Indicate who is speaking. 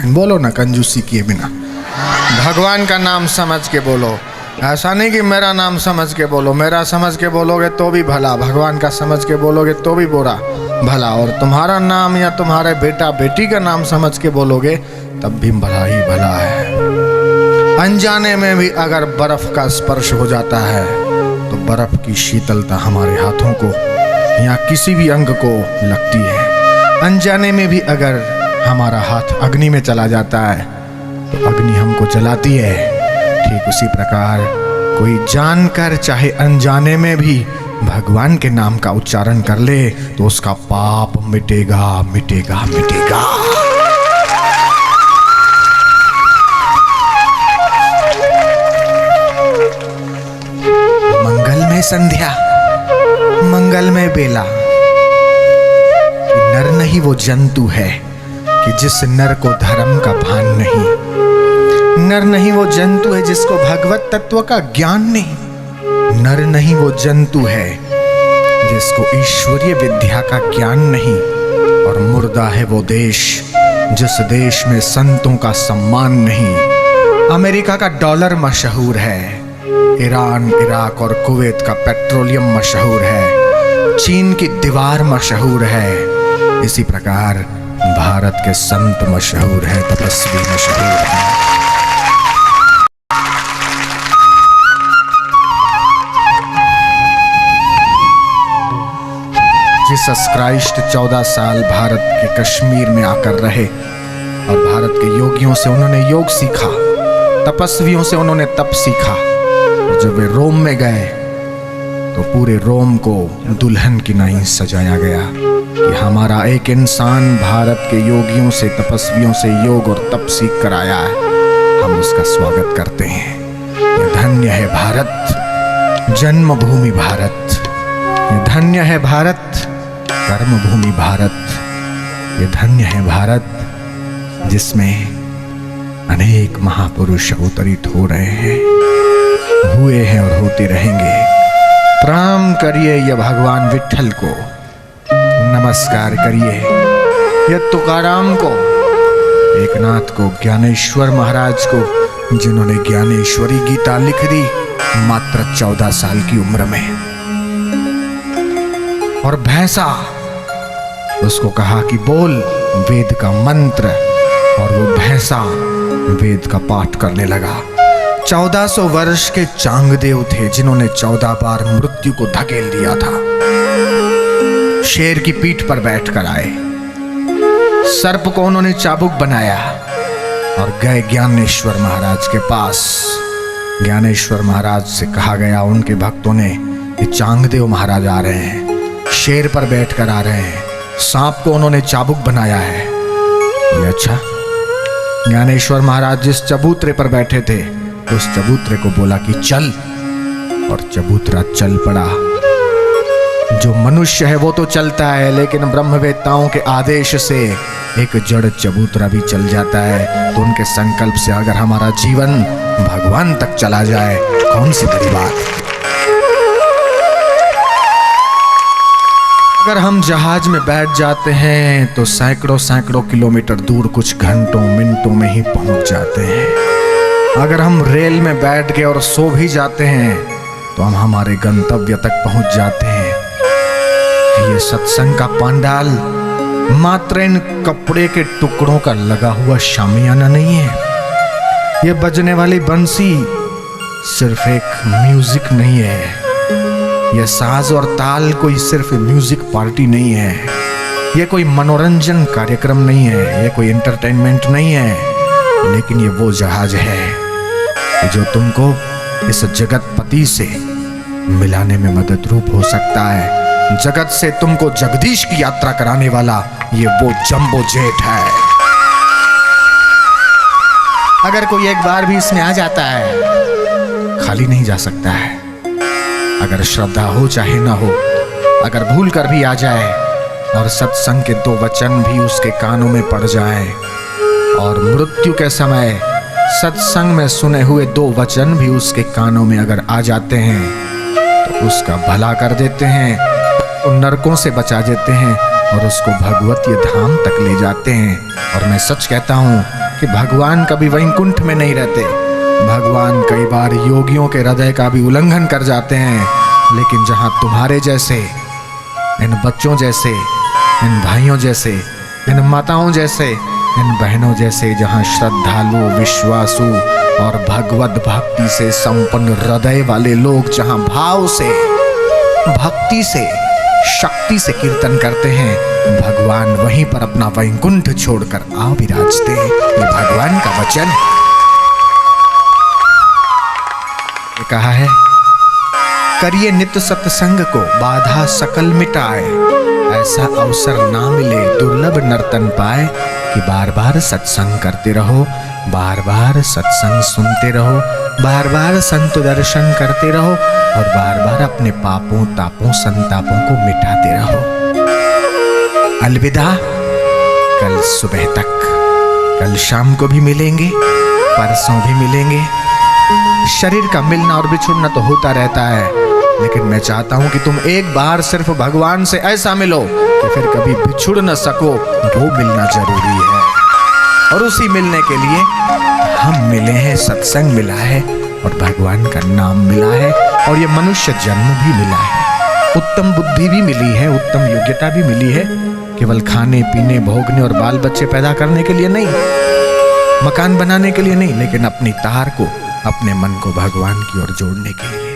Speaker 1: बोलो ना कंजूसी किए बिना, भगवान का नाम समझ के बोलो। ऐसा नहीं कि मेरा नाम समझ के बोलो, मेरा समझ के बोलोगे तो भी भला, भगवान का समझ के बोलोगे तो भी बुरा भला, और तुम्हारा नाम या तुम्हारे बेटा बेटी का नाम समझ के बोलोगे तब भी भला ही भला है। अनजाने में भी अगर बर्फ का स्पर्श हो जाता है तो बर्फ की शीतलता हमारे हाथों को या किसी भी अंग को लगती है। अनजाने में भी अगर हमारा हाथ अग्नि में चला जाता है तो अग्नि हमको जलाती है। ठीक उसी प्रकार कोई जानकर चाहे अनजाने में भी भगवान के नाम का उच्चारण कर ले तो उसका पाप मिटेगा मिटेगा मिटेगा। मंगलमय संध्या, मंगलमय बेला। नर नहीं वो जंतु है कि जिस नर को धर्म का भान नहीं। नर नहीं वो जंतु है जिसको भगवत तत्व का ज्ञान नहीं। नर नहीं वो जंतु है जिसको ईश्वरीय विद्या का ज्ञान नहीं। और मुर्दा है वो देश जिस देश में संतों का सम्मान नहीं। अमेरिका का डॉलर मशहूर है, ईरान, इराक और कुवैत का पेट्रोलियम मशहूर है, चीन की दीवार मशहूर है। इसी प्रकार भारत के संत मशहूर है, तपस्वी मशहूर है। जीसस क्राइस्ट 14 साल भारत के कश्मीर में आकर रहे और भारत के योगियों से उन्होंने योग सीखा, तपस्वियों से उन्होंने तप सीखा। और जब वे रोम में गए तो पूरे रोम को दुल्हन की नाई सजाया गया कि हमारा एक इंसान भारत के योगियों से, तपस्वियों से योग और तप सीख कर आया है, हम उसका स्वागत करते हैं। ये धन्य है भारत, जन्मभूमि भारत। ये धन्य है भारत, कर्मभूमि भारत। ये धन्य है भारत जिसमें अनेक महापुरुष अवतरित हो रहे हैं, हुए हैं और होते रहेंगे। प्रणाम करिए ये भगवान विट्ठल को, नमस्कार करिए ये तुकाराम को, एकनाथ को, ज्ञानेश्वर महाराज को, जिन्होंने ज्ञानेश्वरी गीता लिख दी मात्र 14 साल की उम्र में। और भैंसा, उसको कहा कि बोल वेद का मंत्र, और वो भैंसा वेद का पाठ करने लगा। 1400 वर्ष के चांगदेव थे जिन्होंने 14 बार मृत्यु को धकेल दिया था। शेर की पीठ पर बैठकर आए, सर्प को उन्होंने चाबुक बनाया और गए ज्ञानेश्वर महाराज के पास। ज्ञानेश्वर महाराज से कहा गया, उनके भक्तों ने, ये चांगदेव महाराज आ रहे हैं, शेर पर बैठकर आ रहे हैं, सांप को उन्होंने चाबुक बनाया है। ये अच्छा। ज्ञानेश्वर महाराज जिस चबूतरे पर बैठे थे उस चबूतरे को बोला कि चल, और चबूतरा चल पड़ा। जो मनुष्य है वो तो चलता है, लेकिन ब्रह्मवेत्ताओं के आदेश से एक जड़ चबूतरा भी चल जाता है। तो उनके संकल्प से अगर हमारा जीवन भगवान तक चला जाए, कौन सी बड़ी बात। अगर हम जहाज में बैठ जाते हैं तो सैकड़ों सैकड़ों किलोमीटर दूर कुछ घंटों मिनटों में ही पहुंच जाते हैं। अगर हम रेल में बैठ गए और सो भी जाते हैं तो हम हमारे गंतव्य तक पहुंच जाते हैं। ये सत्संग का पंडाल मात्र इन कपड़े के टुकड़ों का लगा हुआ शामियाना नहीं है। ये बजने वाली बंसी सिर्फ एक म्यूजिक नहीं है। यह साज और ताल कोई सिर्फ म्यूजिक पार्टी नहीं है। यह कोई मनोरंजन कार्यक्रम नहीं है, यह कोई एंटरटेनमेंट नहीं है, लेकिन ये वो जहाज है जो तुमको इस जगतपति से मिलाने में मदद रूप हो सकता है। जगत से तुमको जगदीश की यात्रा कराने वाला ये वो जंबो जेट है। अगर कोई एक बार भी इसमें आ जाता है, खाली नहीं जा सकता है। अगर श्रद्धा हो चाहे ना हो, अगर भूल कर भी आ जाए और सत्संग के 2 वचन भी उसके कानों में पड़ जाए, और मृत्यु के समय सत्संग में सुने हुए 2 वचन भी उसके कानों में अगर आ जाते हैं तो उसका भला कर देते हैं, तो नरकों से बचा देते हैं और उसको भगवतीय धाम तक ले जाते हैं। और मैं सच कहता हूँ कि भगवान कभी वैकुंठ में नहीं रहते। भगवान कई बार योगियों के हृदय का भी उल्लंघन कर जाते हैं, लेकिन जहां तुम्हारे जैसे, इन बच्चों जैसे, इन भाइयों जैसे, इन माताओं जैसे, इन बहनों जैसे, जहां श्रद्धालु, विश्वासु और भगवत भक्ति से संपन्न हृदय वाले लोग जहां भाव से, भक्ति से, शक्ति से कीर्तन करते हैं, भगवान वहीं पर अपना वैकुंठ छोड़कर आ विराजते हैं। ये भगवान का वचन है। ये कहा है, करिए नित्य सत्संग को बाधा सकल मिटाए, ऐसा अवसर ना मिले दुर्लभ नर्तन पाए, कि बार बार सत्संग करते रहो, बार बार सत्संग सुनते रहो, बार बार संत दर्शन करते रहो और बार बार अपने पापों तापों संतापों को मिटाते रहो। अलविदा, कल सुबह तक, कल शाम को भी मिलेंगे, परसों भी मिलेंगे। शरीर का मिलना और बिछुड़ना तो होता रहता है, लेकिन मैं चाहता हूं कि तुम एक बार सिर्फ भगवान से ऐसा मिलो कि फिर कभी बिछुड़ न सको। वो मिलना जरूरी है, और उसी मिलने के लिए हम मिले हैं, सत्संग मिला है और भगवान का नाम मिला है, और ये मनुष्य जन्म भी मिला है, उत्तम बुद्धि भी मिली है, उत्तम योग्यता भी मिली है। केवल खाने पीने भोगने और बाल बच्चे पैदा करने के लिए नहीं, मकान बनाने के लिए नहीं, लेकिन अपनी तार को, अपने मन को भगवान की ओर जोड़ने के लिए।